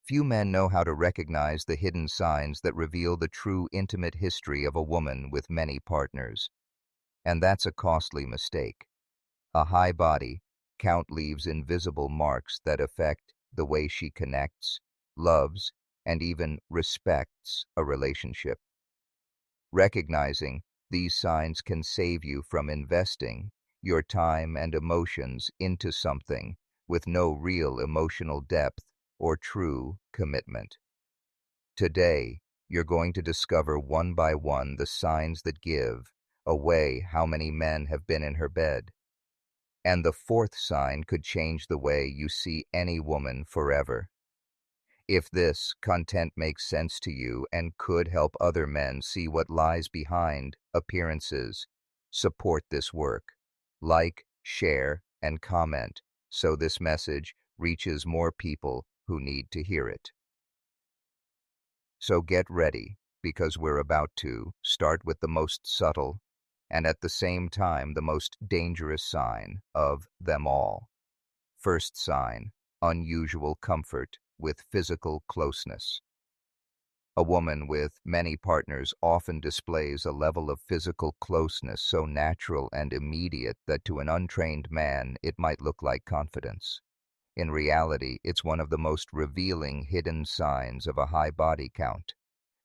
Few men know how to recognize the hidden signs that reveal the true intimate history of a woman with many partners. And that's a costly mistake. A high body count leaves invisible marks that affect the way she connects, loves, and even respects a relationship. Recognizing these signs can save you from investing your time and emotions into something with no real emotional depth or true commitment. Today, you're going to discover one by one the signs that give away how many men have been in her bed. And the fourth sign could change the way you see any woman forever. If this content makes sense to you and could help other men see what lies behind appearances, support this work. Like, share, and comment so this message reaches more people who need to hear it. So get ready, because we're about to start with the most subtle and at the same time the most dangerous sign of them all. First sign, unusual comfort with physical closeness. A woman with many partners often displays a level of physical closeness so natural and immediate that to an untrained man it might look like confidence. In reality, it's one of the most revealing hidden signs of a high body count.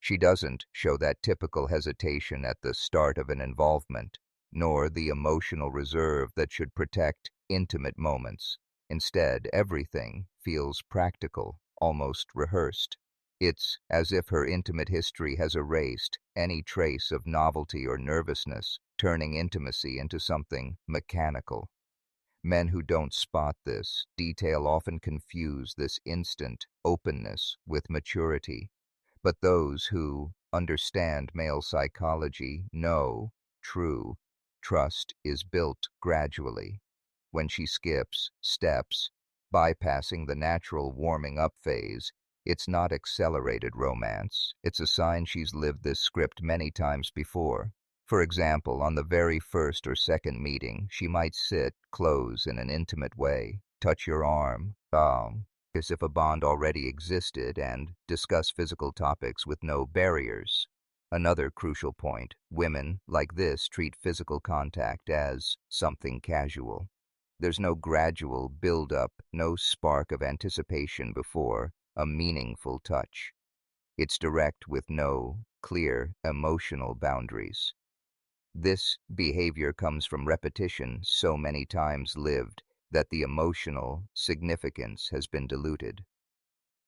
She doesn't show that typical hesitation at the start of an involvement, nor the emotional reserve that should protect intimate moments. Instead, everything feels practical, almost rehearsed. It's as if her intimate history has erased any trace of novelty or nervousness, turning intimacy into something mechanical. Men who don't spot this detail often confuse this instant openness with maturity, but those who understand male psychology know true trust is built gradually. When she skips steps, bypassing the natural warming up phase, it's not accelerated romance. It's a sign she's lived this script many times before. For example, on the very first or second meeting, she might sit close in an intimate way, touch your arm, as if a bond already existed, and discuss physical topics with no barriers. Another crucial point, women like this treat physical contact as something casual. There's no gradual build-up, no spark of anticipation before a meaningful touch. It's direct with no clear emotional boundaries. This behavior comes from repetition so many times lived that the emotional significance has been diluted.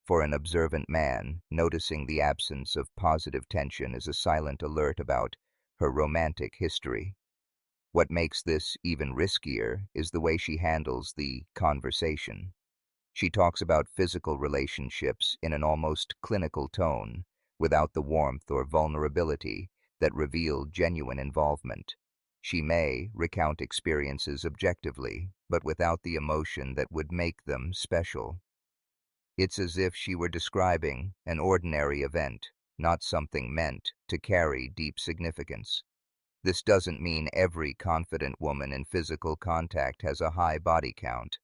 For an observant man, noticing the absence of positive tension is a silent alert about her romantic history. What makes this even riskier is the way she handles the conversation. She talks about physical relationships in an almost clinical tone, without the warmth or vulnerability that reveal genuine involvement. She may recount experiences objectively, but without the emotion that would make them special. It's as if she were describing an ordinary event, not something meant to carry deep significance. This doesn't mean every confident woman in physical contact has a high body count.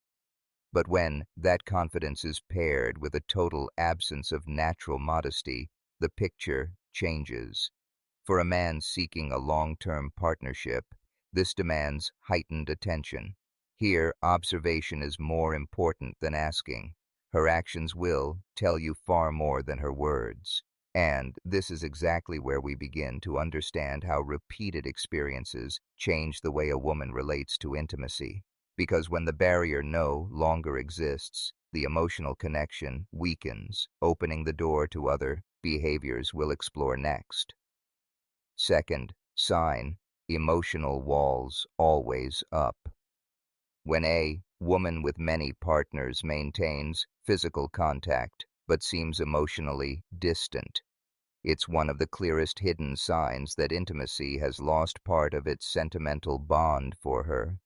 But when that confidence is paired with a total absence of natural modesty, the picture changes. For a man seeking a long-term partnership, this demands heightened attention. Here, observation is more important than asking. Her actions will tell you far more than her words. And this is exactly where we begin to understand how repeated experiences change the way a woman relates to intimacy. Because when the barrier no longer exists, the emotional connection weakens, opening the door to other behaviors we'll explore next. Second sign, emotional walls always up. When a woman with many partners maintains physical contact but seems emotionally distant, it's one of the clearest hidden signs that intimacy has lost part of its sentimental bond for her.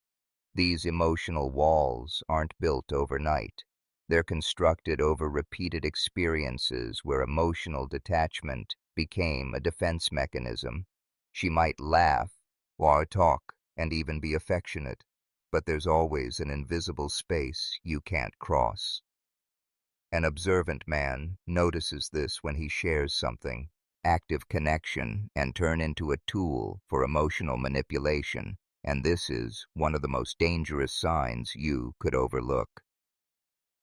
These emotional walls aren't built overnight. They're constructed over repeated experiences where emotional detachment became a defense mechanism. She might laugh or talk and even be affectionate, but there's always an invisible space you can't cross. An observant man notices this when he shares something, active connection, and turn into a tool for emotional manipulation, and this is one of the most dangerous signs you could overlook.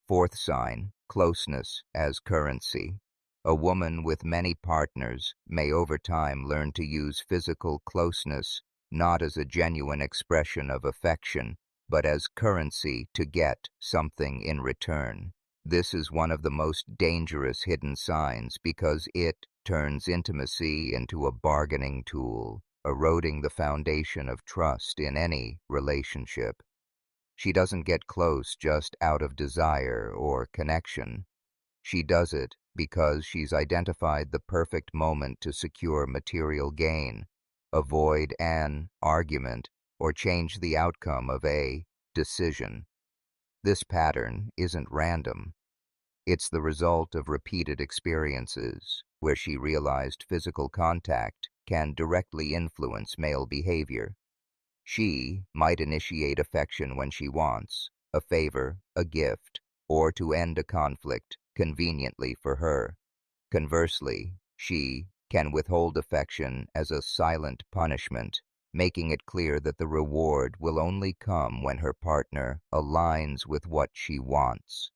Fourth sign, closeness as currency. A woman with many partners may over time learn to use physical closeness not as a genuine expression of affection, but as currency to get something in return. This is one of the most dangerous hidden signs because it turns intimacy into a bargaining tool, eroding the foundation of trust in any relationship. She doesn't get close just out of desire or connection. She does it because she's identified the perfect moment to secure material gain, avoid an argument, or change the outcome of a decision. This pattern isn't random. It's the result of repeated experiences where she realized physical contact can directly influence male behavior. She might initiate affection when she wants, a favor, a gift, or to end a conflict conveniently for her. Conversely, she can withhold affection as a silent punishment, making it clear that the reward will only come when her partner aligns with what she wants.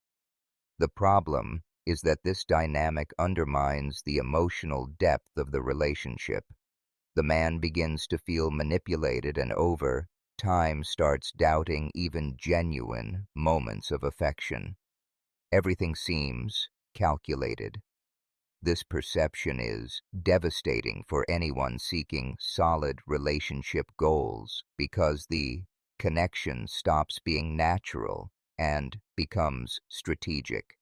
The problem is that this dynamic undermines the emotional depth of the relationship. The man begins to feel manipulated and over time starts doubting even genuine moments of affection. Everything seems calculated. This perception is devastating for anyone seeking solid relationship goals because the connection stops being natural and becomes strategic.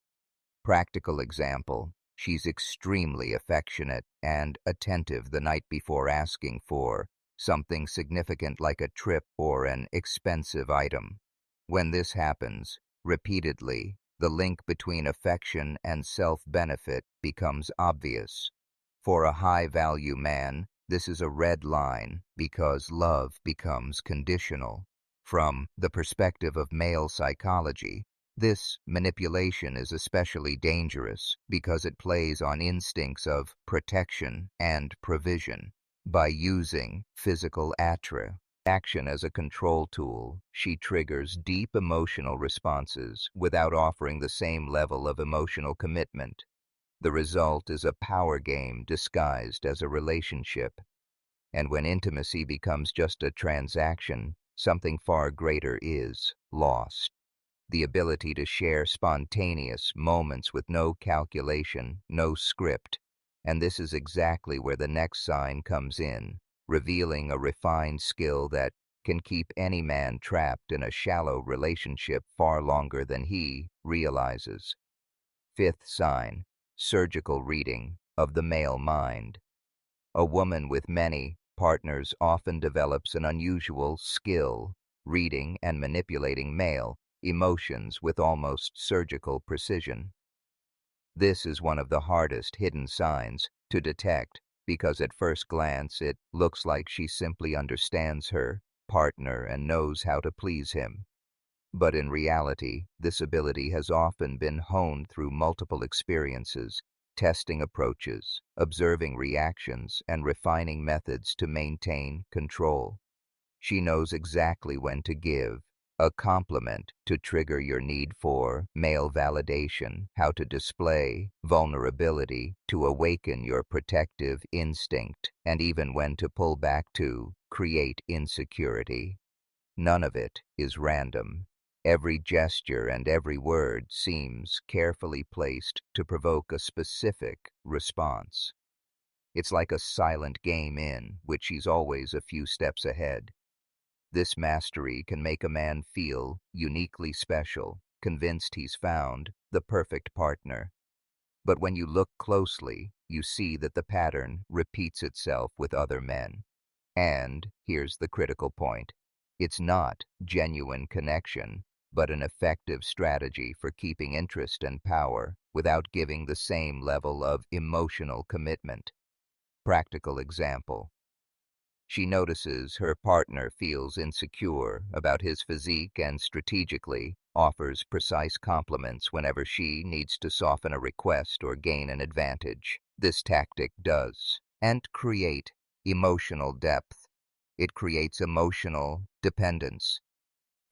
Practical example, she's extremely affectionate and attentive the night before asking for something significant like a trip or an expensive item. When this happens, repeatedly, the link between affection and self-benefit becomes obvious. For a high-value man, this is a red line because love becomes conditional. From the perspective of male psychology, this manipulation is especially dangerous because it plays on instincts of protection and provision. By using physical action as a control tool, she triggers deep emotional responses without offering the same level of emotional commitment. The result is a power game disguised as a relationship. And when intimacy becomes just a transaction, something far greater is lost. The ability to share spontaneous moments with no calculation, no script. And this is exactly where the next sign comes in, revealing a refined skill that can keep any man trapped in a shallow relationship far longer than he realizes. Fifth sign, surgical reading of the male mind. A woman with many partners often develops an unusual skill reading and manipulating male emotions with almost surgical precision. This is one of the hardest hidden signs to detect because at first glance it looks like she simply understands her partner and knows how to please him. But in reality, this ability has often been honed through multiple experiences, testing approaches, observing reactions, and refining methods to maintain control. She knows exactly when to give a compliment to trigger your need for male validation, how to display vulnerability to awaken your protective instinct, and even when to pull back to create insecurity. None of it is random. Every gesture and every word seems carefully placed to provoke a specific response. It's like a silent game in which she's always a few steps ahead. This mastery can make a man feel uniquely special, convinced he's found the perfect partner. But when you look closely, you see that the pattern repeats itself with other men. And here's the critical point. It's not genuine connection, but an effective strategy for keeping interest and power without giving the same level of emotional commitment. Practical example. She notices her partner feels insecure about his physique and strategically offers precise compliments whenever she needs to soften a request or gain an advantage. This tactic does and create emotional depth. It creates emotional dependence.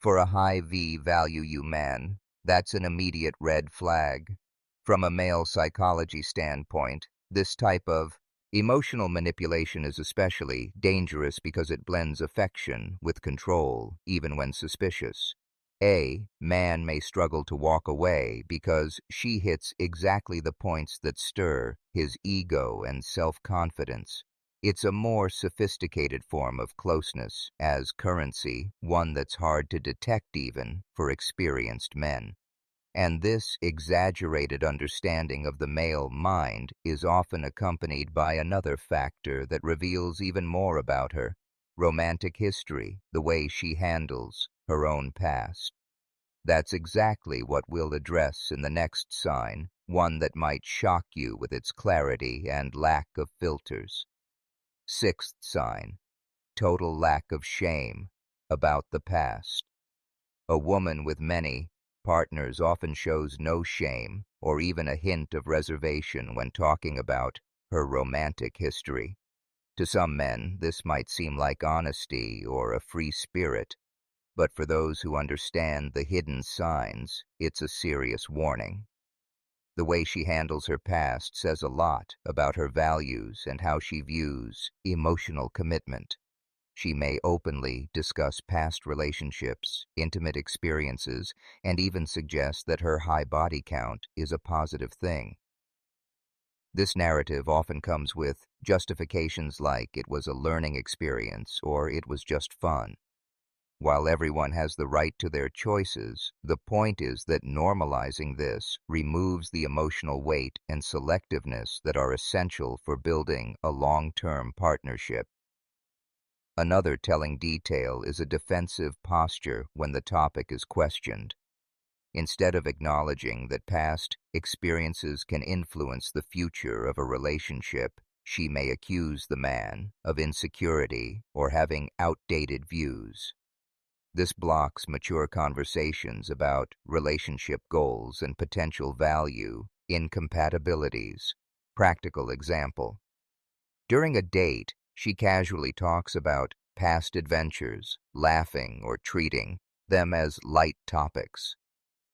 For a high V value you man, that's an immediate red flag. From a male psychology standpoint, this type of emotional manipulation is especially dangerous because it blends affection with control, even when suspicious. A man may struggle to walk away because she hits exactly the points that stir his ego and self-confidence. It's a more sophisticated form of closeness as currency, one that's hard to detect even for experienced men. And this exaggerated understanding of the male mind is often accompanied by another factor that reveals even more about her: romantic history, the way she handles her own past. That's exactly what we'll address in the next sign, one that might shock you with its clarity and lack of filters. Sixth sign: total lack of shame about the past. A woman with many partners often shows no shame or even a hint of reservation when talking about her romantic history. To some men, this might seem like honesty or a free spirit, but for those who understand the hidden signs, it's a serious warning. The way she handles her past says a lot about her values and how she views emotional commitment. She may openly discuss past relationships, intimate experiences, and even suggest that her high body count is a positive thing. This narrative often comes with justifications like it was a learning experience or it was just fun. While everyone has the right to their choices, the point is that normalizing this removes the emotional weight and selectiveness that are essential for building a long-term partnership. Another telling detail is a defensive posture when the topic is questioned. Instead of acknowledging that past experiences can influence the future of a relationship, she may accuse the man of insecurity or having outdated views. This blocks mature conversations about relationship goals and potential value incompatibilities. Practical example: during a date, she casually talks about past adventures, laughing or treating them as light topics.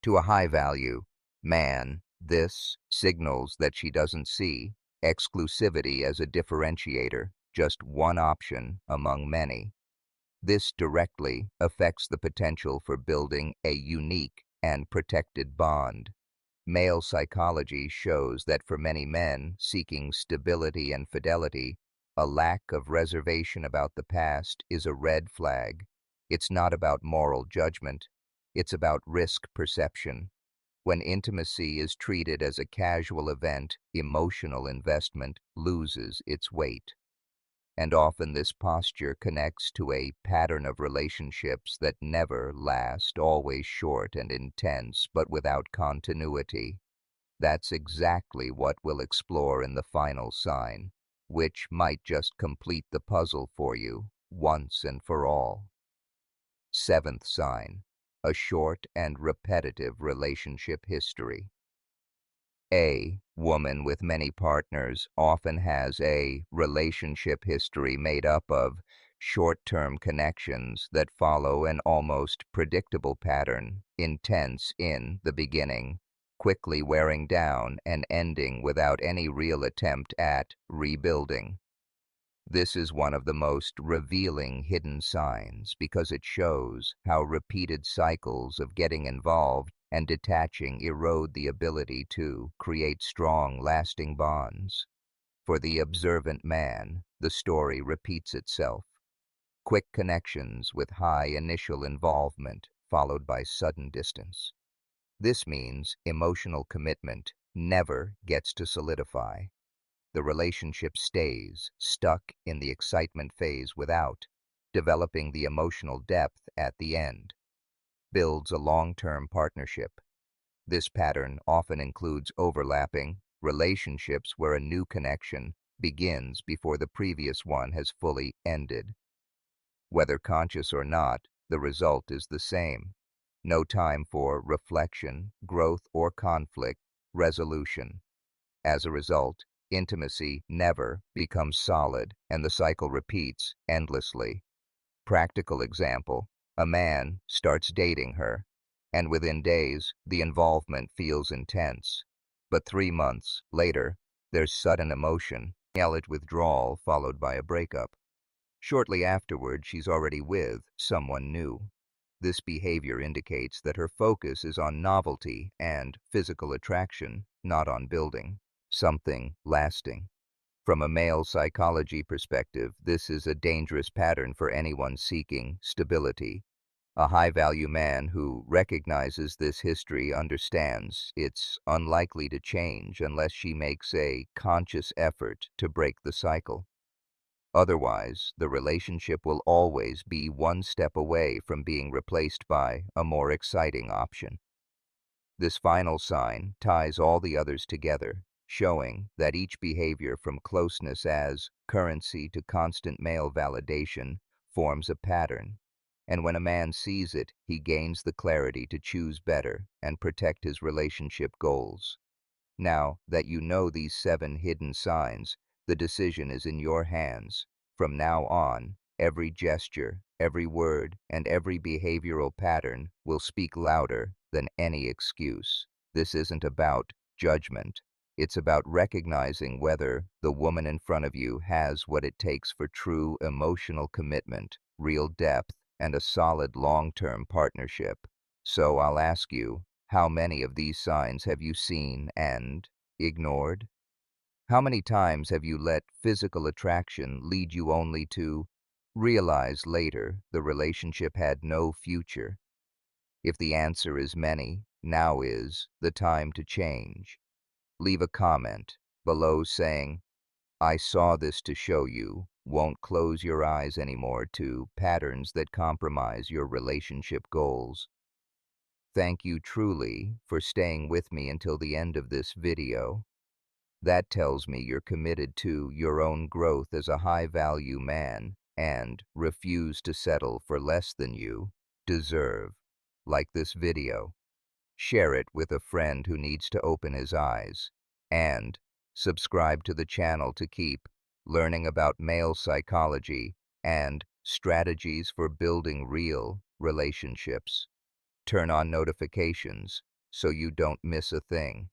To a high-value man, this signals that she doesn't see exclusivity as a differentiator, just one option among many. This directly affects the potential for building a unique and protected bond. Male psychology shows that for many men seeking stability and fidelity, a lack of reservation about the past is a red flag. It's not about moral judgment, it's about risk perception. When intimacy is treated as a casual event, emotional investment loses its weight. And often this posture connects to a pattern of relationships that never last, always short and intense, but without continuity. That's exactly what we'll explore in the final sign, which might just complete the puzzle for you, once and for all. Seventh sign: a short and repetitive relationship history. A woman with many partners often has a relationship history made up of short-term connections that follow an almost predictable pattern: intense in the beginning, quickly wearing down and ending without any real attempt at rebuilding. This is one of the most revealing hidden signs because it shows how repeated cycles of getting involved and detaching erode the ability to create strong, lasting bonds. For the observant man, the story repeats itself: quick connections with high initial involvement, followed by sudden distance. This means emotional commitment never gets to solidify. The relationship stays stuck in the excitement phase without developing the emotional depth at the end. Builds a long-term partnership. This pattern often includes overlapping relationships where a new connection begins before the previous one has fully ended. Whether conscious or not, the result is the same: No time for reflection, growth, or conflict resolution. As a result, intimacy never becomes solid, and the cycle repeats endlessly. Practical example: a man starts dating her, and within days, the involvement feels intense. But 3 months later, there's sudden emotion, yellow withdrawal followed by a breakup. Shortly afterward, she's already with someone new. This behavior indicates that her focus is on novelty and physical attraction, not on building something lasting. From a male psychology perspective, this is a dangerous pattern for anyone seeking stability. A high-value man who recognizes this history understands it's unlikely to change unless she makes a conscious effort to break the cycle. Otherwise, the relationship will always be one step away from being replaced by a more exciting option. This final sign ties all the others together, showing that each behavior from closeness as currency to constant male validation forms a pattern. And when a man sees it, he gains the clarity to choose better and protect his relationship goals. Now that you know these 7 hidden signs, the decision is in your hands. From now on, every gesture, every word, and every behavioral pattern will speak louder than any excuse. This isn't about judgment. It's about recognizing whether the woman in front of you has what it takes for true emotional commitment, real depth, and a solid long-term partnership. So I'll ask you, how many of these signs have you seen and ignored? How many times have you let physical attraction lead you only to realize later the relationship had no future? If the answer is many, now is the time to change. Leave a comment below saying, "I saw this to show you." Won't close your eyes anymore to patterns that compromise your relationship goals. Thank you truly for staying with me until the end of this video. That tells me you're committed to your own growth as a high-value man and refuse to settle for less than you deserve. Like this video, share it with a friend who needs to open his eyes, and subscribe to the channel to keep learning about male psychology and strategies for building real relationships. Turn on notifications so you don't miss a thing.